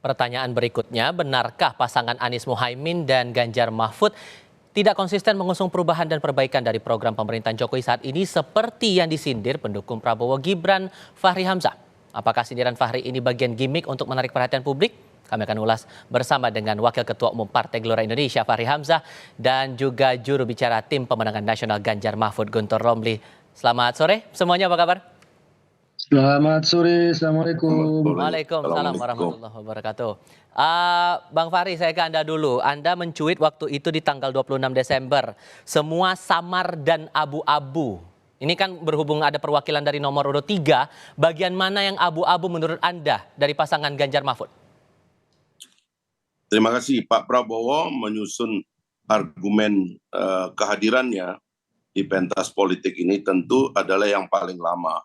Pertanyaan berikutnya, benarkah pasangan Anies Muhaimin dan Ganjar Mahfud tidak konsisten mengusung perubahan dan perbaikan dari program pemerintahan Jokowi saat ini seperti yang disindir pendukung Prabowo Gibran Fahri Hamzah? Apakah sindiran Fahri ini bagian gimmick untuk menarik perhatian publik? Kami akan ulas bersama dengan Wakil Ketua Umum Partai Gelora Indonesia Fahri Hamzah dan juga juru bicara tim pemenangan nasional Ganjar Mahfud Guntur Romli. Selamat sore semuanya, apa kabar? Selamat sore, Assalamualaikum. Waalaikumsalam warahmatullahi wabarakatuh. Bang Fahri, saya ke Anda dulu. Anda mencuit waktu itu di tanggal 26 Desember. Semua samar dan abu-abu. Ini kan berhubung ada perwakilan dari nomor urut 3. Bagian mana yang abu-abu menurut Anda dari pasangan Ganjar Mahfud? Terima kasih. Pak Prabowo menyusun argumen kehadirannya di pentas politik ini tentu adalah yang paling lama.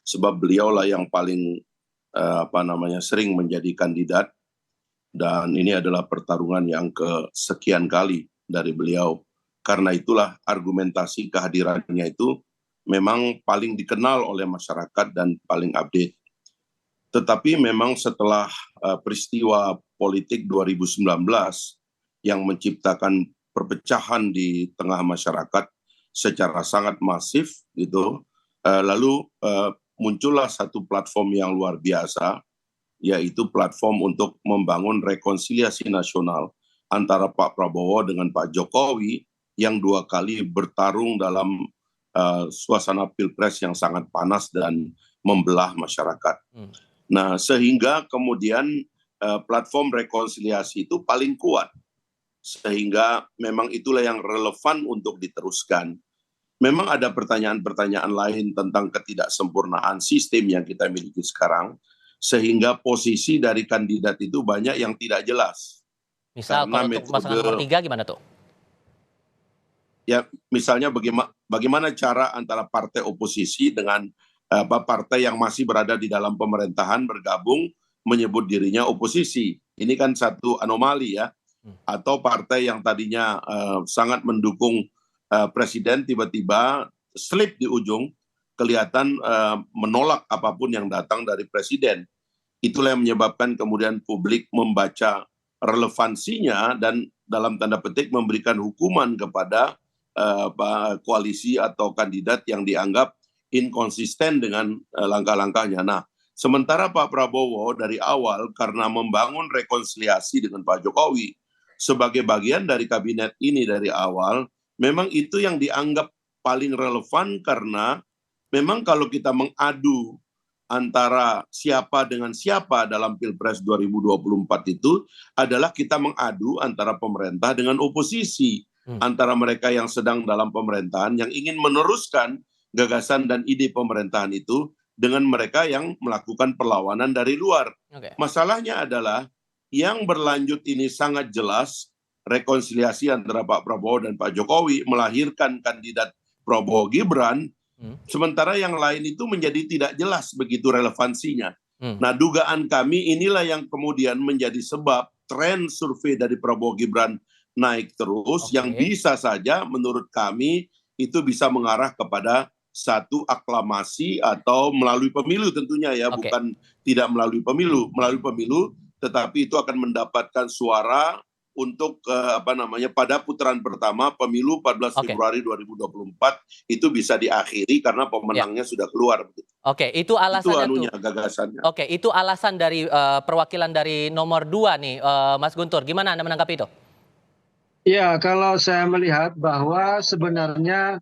Sebab beliaulah yang paling sering menjadi kandidat, dan ini adalah pertarungan yang kesekian kali dari beliau. Karena itulah argumentasi kehadirannya itu memang paling dikenal oleh masyarakat dan paling update. Tetapi memang setelah peristiwa politik 2019 yang menciptakan perpecahan di tengah masyarakat secara sangat masif gitu, lalu muncullah satu platform yang luar biasa, yaitu platform untuk membangun rekonsiliasi nasional antara Pak Prabowo dengan Pak Jokowi yang 2 kali bertarung dalam suasana pilpres yang sangat panas dan membelah masyarakat. Nah, sehingga kemudian platform rekonsiliasi itu paling kuat, sehingga memang itulah yang relevan untuk diteruskan. Memang ada pertanyaan-pertanyaan lain tentang ketidaksempurnaan sistem yang kita miliki sekarang, sehingga posisi dari kandidat itu banyak yang tidak jelas. Misal kalau untuk pasangan nomor 3 gimana tuh? Ya, misalnya bagaimana cara antara partai oposisi dengan partai yang masih berada di dalam pemerintahan bergabung menyebut dirinya oposisi. Ini kan satu anomali ya. Atau partai yang tadinya sangat mendukung presiden tiba-tiba slip di ujung, kelihatan menolak apapun yang datang dari presiden. Itulah yang menyebabkan kemudian publik membaca relevansinya dan dalam tanda petik memberikan hukuman kepada koalisi atau kandidat yang dianggap inkonsisten dengan langkah-langkahnya. Nah, sementara Pak Prabowo dari awal karena membangun rekonsiliasi dengan Pak Jokowi sebagai bagian dari kabinet ini dari awal, memang itu yang dianggap paling relevan karena memang kalau kita mengadu antara siapa dengan siapa dalam Pilpres 2024 itu adalah kita mengadu antara pemerintah dengan oposisi. Antara mereka yang sedang dalam pemerintahan yang ingin meneruskan gagasan dan ide pemerintahan itu dengan mereka yang melakukan perlawanan dari luar. Masalahnya adalah yang berlanjut ini sangat jelas. Rekonsiliasi antara Pak Prabowo dan Pak Jokowi melahirkan kandidat Prabowo Gibran, sementara yang lain itu menjadi tidak jelas begitu relevansinya. Nah, dugaan kami inilah yang kemudian menjadi sebab tren survei dari Prabowo Gibran naik terus, yang bisa saja menurut kami itu bisa mengarah kepada satu aklamasi atau melalui pemilu tentunya ya, bukan tidak melalui pemilu, tetapi itu akan mendapatkan suara untuk pada putaran pertama pemilu 14 Februari 2024 itu bisa diakhiri karena pemenangnya sudah keluar. Itu alasannya itu gagasannya. Itu alasan dari perwakilan dari nomor 2 nih, Mas Guntur. Gimana Anda menanggapi itu? Ya, kalau saya melihat bahwa sebenarnya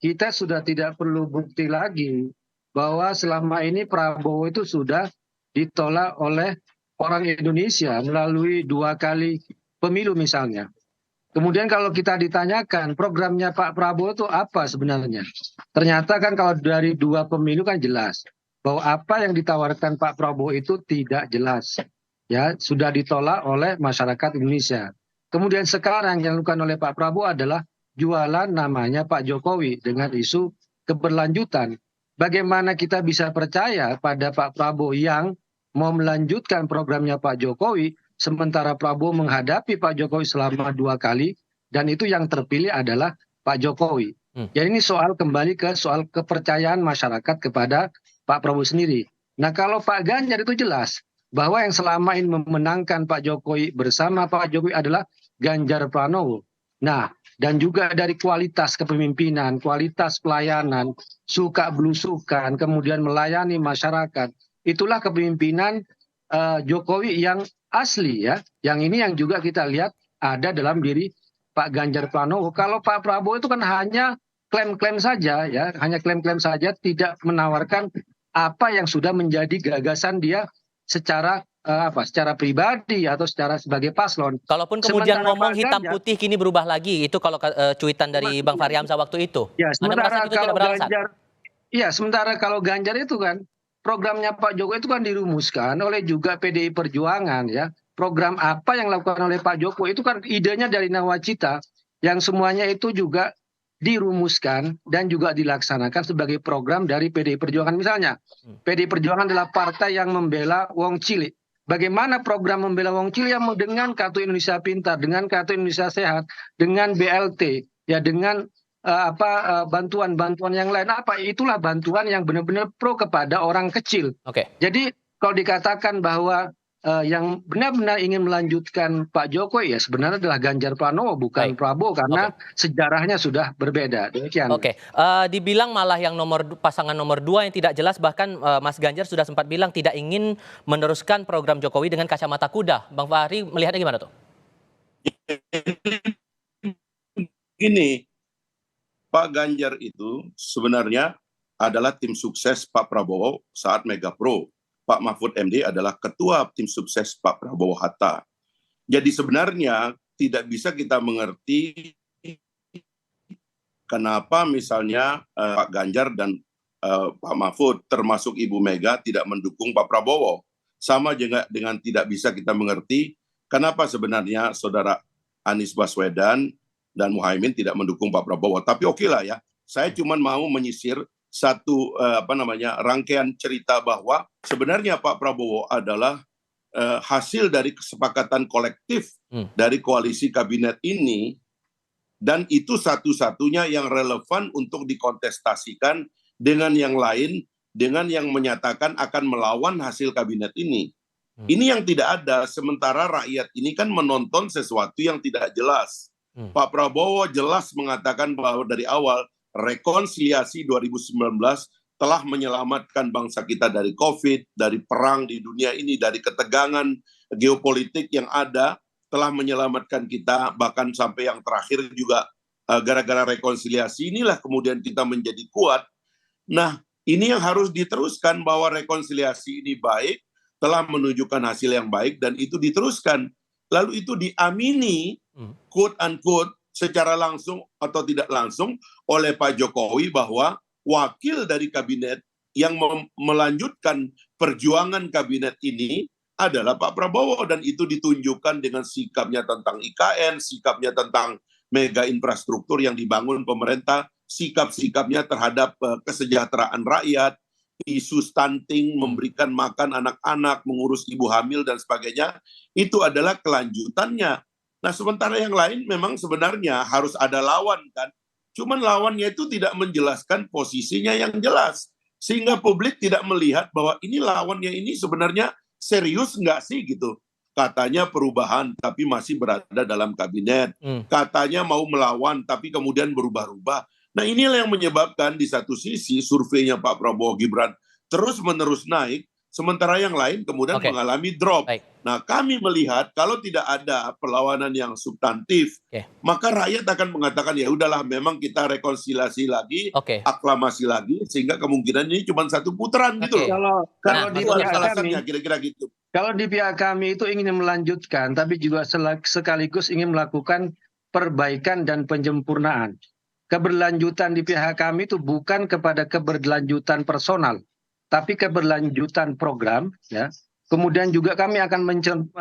kita sudah tidak perlu bukti lagi bahwa selama ini Prabowo itu sudah ditolak oleh orang Indonesia melalui 2 kali pemilu misalnya. Kemudian kalau kita ditanyakan programnya Pak Prabowo itu apa sebenarnya? Ternyata kan kalau dari 2 pemilu kan jelas bahwa apa yang ditawarkan Pak Prabowo itu tidak jelas. Ya, sudah ditolak oleh masyarakat Indonesia. Kemudian sekarang yang dilakukan oleh Pak Prabowo adalah jualan namanya Pak Jokowi dengan isu keberlanjutan. Bagaimana kita bisa percaya pada Pak Prabowo yang mau melanjutkan programnya Pak Jokowi, sementara Prabowo menghadapi Pak Jokowi selama 2 kali, dan itu yang terpilih adalah Pak Jokowi. Jadi ini kembali ke soal kepercayaan masyarakat kepada Pak Prabowo sendiri. Nah, kalau Pak Ganjar itu jelas, bahwa yang selama ini memenangkan Pak Jokowi bersama Pak Jokowi adalah Ganjar Pranowo. Nah, dan juga dari kualitas kepemimpinan, kualitas pelayanan, suka belusukan, kemudian melayani masyarakat. Itulah kepemimpinan Jokowi yang asli ya. Yang ini yang juga kita lihat ada dalam diri Pak Ganjar Pranowo. Kalau Pak Prabowo itu kan hanya klaim-klaim saja ya, hanya klaim-klaim saja, tidak menawarkan apa yang sudah menjadi gagasan dia secara secara pribadi atau secara sebagai paslon. Kalaupun kemudian Sementara ngomong Pak hitam Ganjar, putih kini berubah lagi, itu kalau cuitan dari Bang Fahri Hamzah waktu itu. ya Anda merasa sementara itu tidak kalau beralasan? Ganjar, ya sementara kalau Ganjar itu kan programnya Pak Jokowi itu kan dirumuskan oleh juga PDI Perjuangan ya. Program apa yang dilakukan oleh Pak Jokowi itu kan idenya dari Nawacita yang semuanya itu juga dirumuskan dan juga dilaksanakan sebagai program dari PDI Perjuangan. Misalnya, PDI Perjuangan adalah partai yang membela wong cilik. Bagaimana program membela wong cilik yang dengan Kartu Indonesia Pintar, dengan Kartu Indonesia Sehat, dengan BLT, ya dengan bantuan-bantuan yang lain, itulah bantuan yang benar-benar pro kepada orang kecil. Oke. Jadi kalau dikatakan bahwa yang benar-benar ingin melanjutkan Pak Jokowi ya sebenarnya adalah Ganjar Pranowo bukan Baik. Prabowo karena sejarahnya sudah berbeda. Demikian. Oke, dibilang malah yang pasangan nomor 2 yang tidak jelas, bahkan Mas Ganjar sudah sempat bilang tidak ingin meneruskan program Jokowi dengan kacamata kuda. Bang Fahri melihatnya gimana tuh? Gini, Pak Ganjar itu sebenarnya adalah tim sukses Pak Prabowo saat Mega Pro. Pak Mahfud MD adalah ketua tim sukses Pak Prabowo Hatta. Jadi sebenarnya tidak bisa kita mengerti kenapa misalnya Pak Ganjar dan Pak Mahfud termasuk Ibu Mega tidak mendukung Pak Prabowo. Sama juga dengan tidak bisa kita mengerti kenapa sebenarnya saudara Anies Baswedan dan Muhaimin tidak mendukung Pak Prabowo. Tapi oke lah ya, saya cuma mau menyisir satu rangkaian cerita bahwa sebenarnya Pak Prabowo adalah hasil dari kesepakatan kolektif dari koalisi kabinet ini, dan itu satu-satunya yang relevan untuk dikontestasikan dengan yang lain, dengan yang menyatakan akan melawan hasil kabinet ini. Ini yang tidak ada, sementara rakyat ini kan menonton sesuatu yang tidak jelas. Pak Prabowo jelas mengatakan bahwa dari awal rekonsiliasi 2019 telah menyelamatkan bangsa kita dari COVID, dari perang di dunia ini, dari ketegangan geopolitik yang ada, telah menyelamatkan kita, bahkan sampai yang terakhir juga gara-gara rekonsiliasi inilah kemudian kita menjadi kuat. Nah, ini yang harus diteruskan bahwa rekonsiliasi ini baik, telah menunjukkan hasil yang baik, dan itu diteruskan. Lalu itu diamini, quote unquote, secara langsung atau tidak langsung oleh Pak Jokowi bahwa wakil dari kabinet yang melanjutkan perjuangan kabinet ini adalah Pak Prabowo, dan itu ditunjukkan dengan sikapnya tentang IKN, sikapnya tentang mega infrastruktur yang dibangun pemerintah, sikap-sikapnya terhadap kesejahteraan rakyat, isu stunting, memberikan makan anak-anak, mengurus ibu hamil dan sebagainya, itu adalah kelanjutannya. Nah, sementara yang lain memang sebenarnya harus ada lawan kan. Cuman lawannya itu tidak menjelaskan posisinya yang jelas. Sehingga publik tidak melihat bahwa ini lawannya ini sebenarnya serius nggak sih gitu. Katanya perubahan tapi masih berada dalam kabinet. Katanya mau melawan tapi kemudian berubah-ubah. Nah, inilah yang menyebabkan di satu sisi surveinya Pak Prabowo Gibran terus-menerus naik, sementara yang lain kemudian mengalami drop. Baik. Nah, kami melihat kalau tidak ada perlawanan yang substantif, maka rakyat akan mengatakan ya udahlah, memang kita rekonsiliasi lagi, aklamasi lagi, sehingga kemungkinan ini cuma satu putaran gitu loh. Kalau di pihak kami, kira-kira gitu. Kalau di pihak kami itu ingin melanjutkan, tapi juga sekaligus ingin melakukan perbaikan dan penyempurnaan. Keberlanjutan di pihak kami itu bukan kepada keberlanjutan personal, tapi keberlanjutan program, ya. Kemudian juga kami akan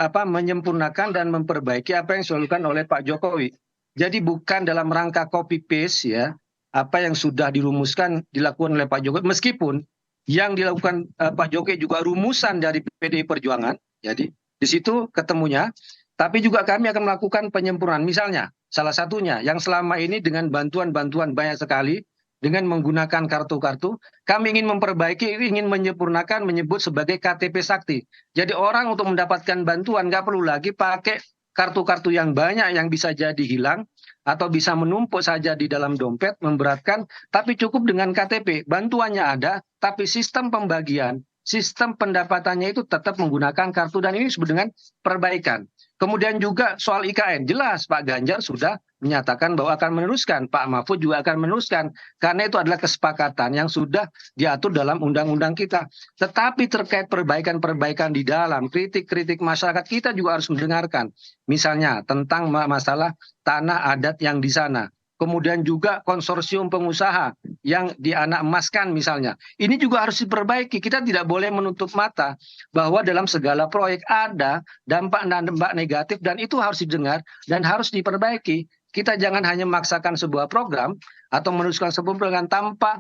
menyempurnakan dan memperbaiki apa yang dilakukan oleh Pak Jokowi. Jadi bukan dalam rangka copy paste ya, apa yang sudah dirumuskan dilakukan oleh Pak Jokowi, meskipun yang dilakukan Pak Jokowi juga rumusan dari PDI Perjuangan. Jadi di situ ketemunya, tapi juga kami akan melakukan penyempurnaan. Misalnya salah satunya yang selama ini dengan bantuan-bantuan banyak sekali dengan menggunakan kartu-kartu. Kami ingin memperbaiki, ingin menyempurnakan, menyebut sebagai KTP Sakti. Jadi orang untuk mendapatkan bantuan nggak perlu lagi pakai kartu-kartu yang banyak yang bisa jadi hilang atau bisa menumpuk saja di dalam dompet, memberatkan, tapi cukup dengan KTP. Bantuannya ada, tapi sistem pembagian, sistem pendapatannya itu tetap menggunakan kartu, dan ini disebut dengan perbaikan. Kemudian juga soal IKN, jelas Pak Ganjar sudah menyatakan bahwa akan meneruskan, Pak Mahfud juga akan meneruskan, karena itu adalah kesepakatan yang sudah diatur dalam undang-undang kita. Tetapi terkait perbaikan-perbaikan di dalam, kritik-kritik masyarakat, kita juga harus mendengarkan. Misalnya tentang masalah tanah adat yang di sana. Kemudian juga konsorsium pengusaha yang dianak emaskan misalnya. Ini juga harus diperbaiki. Kita tidak boleh menutup mata bahwa dalam segala proyek ada dampak-dampak negatif, dan itu harus didengar dan harus diperbaiki. Kita jangan hanya memaksakan sebuah program atau meneruskan sebuah program tanpa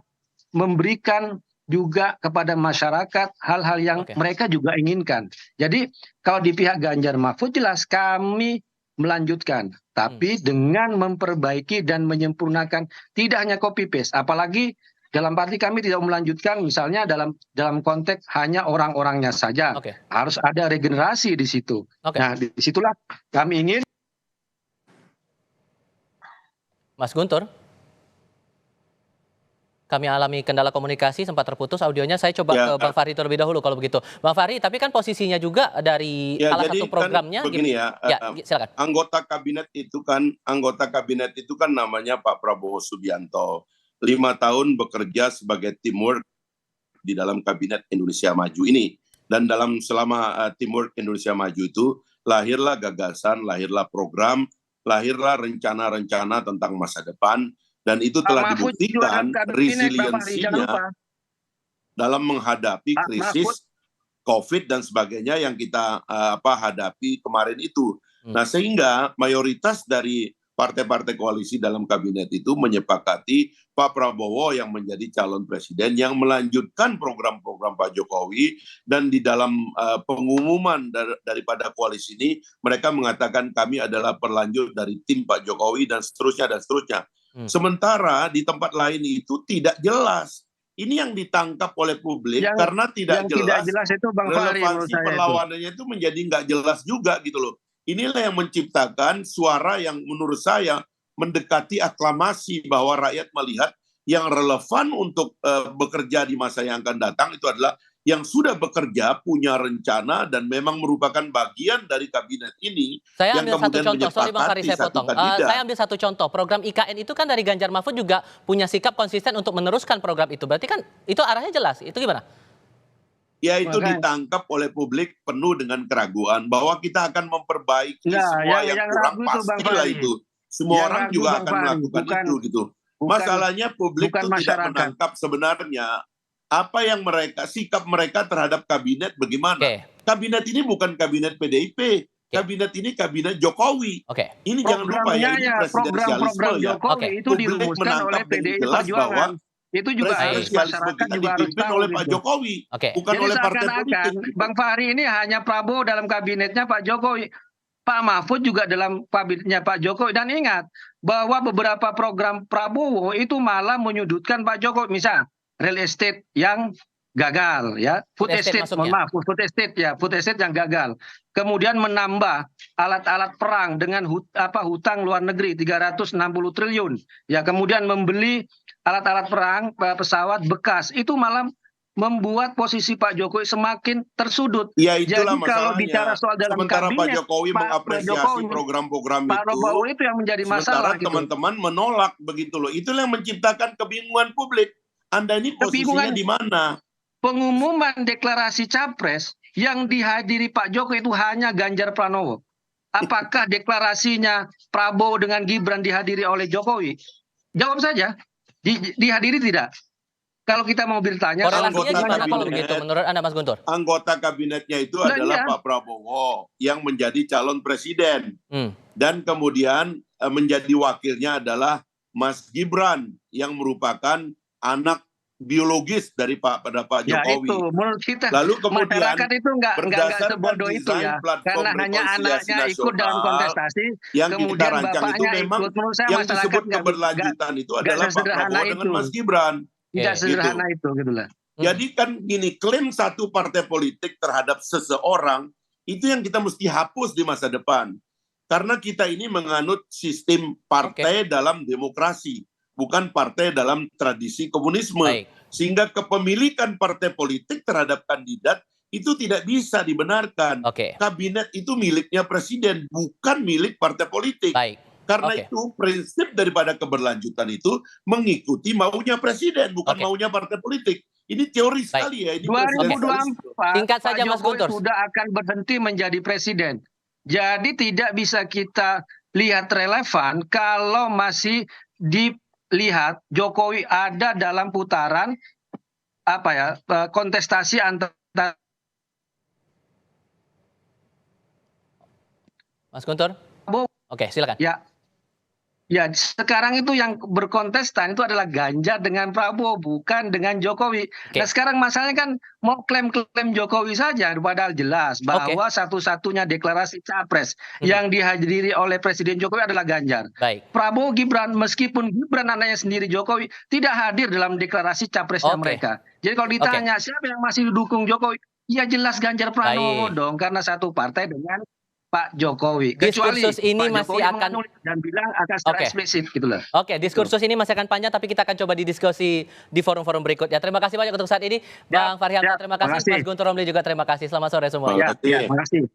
memberikan juga kepada masyarakat hal-hal yang mereka juga inginkan. Jadi kalau di pihak Ganjar Mahfud jelas kami melanjutkan, tapi dengan memperbaiki dan menyempurnakan, tidak hanya copy paste. Apalagi dalam arti kami tidak melanjutkan misalnya dalam konteks hanya orang-orangnya saja. Harus ada regenerasi di situ. Nah, disitulah kami ingin. Mas Guntur, kami alami kendala komunikasi, sempat terputus audionya. Saya coba ke Bang Fahri terlebih dahulu kalau begitu. Bang Fahri, tapi kan posisinya juga dari salah satu programnya. Kan begini silakan. Anggota kabinet itu kan namanya Pak Prabowo Subianto. 5 tahun bekerja sebagai teamwork di dalam kabinet Indonesia Maju ini. Dan selama teamwork Indonesia Maju itu lahirlah gagasan, lahirlah program, lahirlah rencana-rencana tentang masa depan. Dan itu telah dibuktikan resiliensinya dalam menghadapi krisis COVID dan sebagainya yang kita hadapi kemarin itu. Nah, sehingga mayoritas dari partai-partai koalisi dalam kabinet itu menyepakati Pak Prabowo yang menjadi calon presiden yang melanjutkan program-program Pak Jokowi, dan di dalam pengumuman daripada koalisi ini mereka mengatakan kami adalah berlanjut dari tim Pak Jokowi dan seterusnya dan seterusnya. Sementara di tempat lain itu tidak jelas. Ini yang ditangkap oleh publik karena tidak jelas itu Bang Fahri, relevansi perlawanannya itu menjadi nggak jelas juga gitu loh. Inilah yang menciptakan suara yang menurut saya mendekati aklamasi, bahwa rakyat melihat yang relevan untuk bekerja di masa yang akan datang itu adalah yang sudah bekerja, punya rencana, dan memang merupakan bagian dari kabinet ini. Saya yang ambil satu contoh, sorry Bang Fahri saya potong. Saya ambil satu contoh, program IKN itu kan dari Ganjar Mahfud juga punya sikap konsisten untuk meneruskan program itu. Berarti kan itu arahnya jelas, itu gimana? Ya itu ditangkap oleh publik penuh dengan keraguan bahwa kita akan memperbaiki semua yang kurang, pastilah itu. Semua orang juga akan melakukan itu gitu. Masalahnya publik itu tidak menangkap sebenarnya apa yang sikap mereka terhadap kabinet bagaimana. Kabinet ini bukan kabinet PDIP, kabinet ini kabinet Jokowi. Ini jangan lupa ya, ini presidensialisme ya. Itu Publik menangkap dengan jelas bahwa itu juga harus masyarakat juga harus dipimpin oleh Pak Jokowi, bukan jadi oleh partai politik. Bang Fahri ini hanya Prabowo dalam kabinetnya Pak Jokowi, Pak Mahfud juga dalam kabinetnya Pak Jokowi. Dan ingat bahwa beberapa program Prabowo itu malah menyudutkan Pak Jokowi. Misal real estate yang gagal ya, food estate yang gagal. Kemudian menambah alat-alat perang dengan hutang luar negeri 360 triliun. Ya, kemudian membeli alat-alat perang, pesawat bekas, itu malah membuat posisi Pak Jokowi semakin tersudut. Ya, itulah jadi kalau bicara soal dalam sementara kabinet, Pak Jokowi mengapresiasi program-program Pak Prabowo itu yang menjadi masalah. Sementara teman-teman menolak begitu loh. Itulah yang menciptakan kebingungan publik. Anda ini posisinya di mana? Pengumuman deklarasi capres yang dihadiri Pak Jokowi itu hanya Ganjar Pranowo. Apakah deklarasinya Prabowo dengan Gibran dihadiri oleh Jokowi? Jawab saja. Dihadiri tidak? Kalau kita mau bertanya, korelasinya gimana kalau begitu menurut Anda, Mas Guntur? Anggota kabinetnya itu adalah Pak Prabowo yang menjadi calon presiden. Dan kemudian menjadi wakilnya adalah Mas Gibran yang merupakan anak biologis pada Pak Ya Jokowi. itu, menurut kita Lalu kemudian masyarakat itu nggak berdasarkan sebodoh itu desain ya, platform karena hanya rekonsiliasi anaknya ikut dalam nasional kontestasi, yang kita kemudian rancang itu bapaknya memang ikut. Menurut saya yang masyarakat disebut nggak keberlanjutan itu nggak adalah Pak sesederhana Prabowo dengan itu, Mas Gibran. tidak Oke. sederhana itu gitu lah. Jadi kan gini, klaim satu partai politik terhadap seseorang itu yang kita mesti hapus di masa depan. Karena kita ini menganut sistem partai dalam demokrasi, bukan partai dalam tradisi komunisme. Baik. Sehingga kepemilikan partai politik terhadap kandidat itu tidak bisa dibenarkan. Oke. Kabinet itu miliknya presiden, bukan milik partai politik. Baik. Karena Oke. itu prinsip daripada keberlanjutan itu mengikuti maunya presiden, bukan Oke. maunya partai politik. Ini teori sekali ya. Ini 2024 Singkat Pak saja, Mas Jokowi Guntur. sudah akan berhenti menjadi presiden. Jadi tidak bisa kita lihat relevan kalau masih dilihat Jokowi ada dalam putaran kontestasi antara Mas Guntur. Prabowo. Oke, silakan. Ya, sekarang itu yang berkontestan itu adalah Ganjar dengan Prabowo, bukan dengan Jokowi. Oke. Nah sekarang masalahnya kan mau klaim-klaim Jokowi saja, padahal jelas bahwa satu-satunya deklarasi capres yang dihadiri oleh Presiden Jokowi adalah Ganjar. Baik. Prabowo Gibran, meskipun Gibran anaknya sendiri Jokowi, tidak hadir dalam deklarasi capresnya mereka. Jadi kalau ditanya siapa yang masih didukung Jokowi, ya jelas Ganjar Pranowo dong, karena satu partai dengan Pak Jokowi. Kecuali Diskursus ini Pak masih Jokowi akan dan bilang akan secara eksplisit gitu loh. Oke, diskursus ini masih akan panjang, tapi kita akan coba didiskusi di forum-forum berikutnya. Terima kasih banyak untuk saat ini, Bang Fahri Hamzah. Terima kasih, Mas Guntur Romli juga terima kasih. Selamat sore semua. Terima kasih.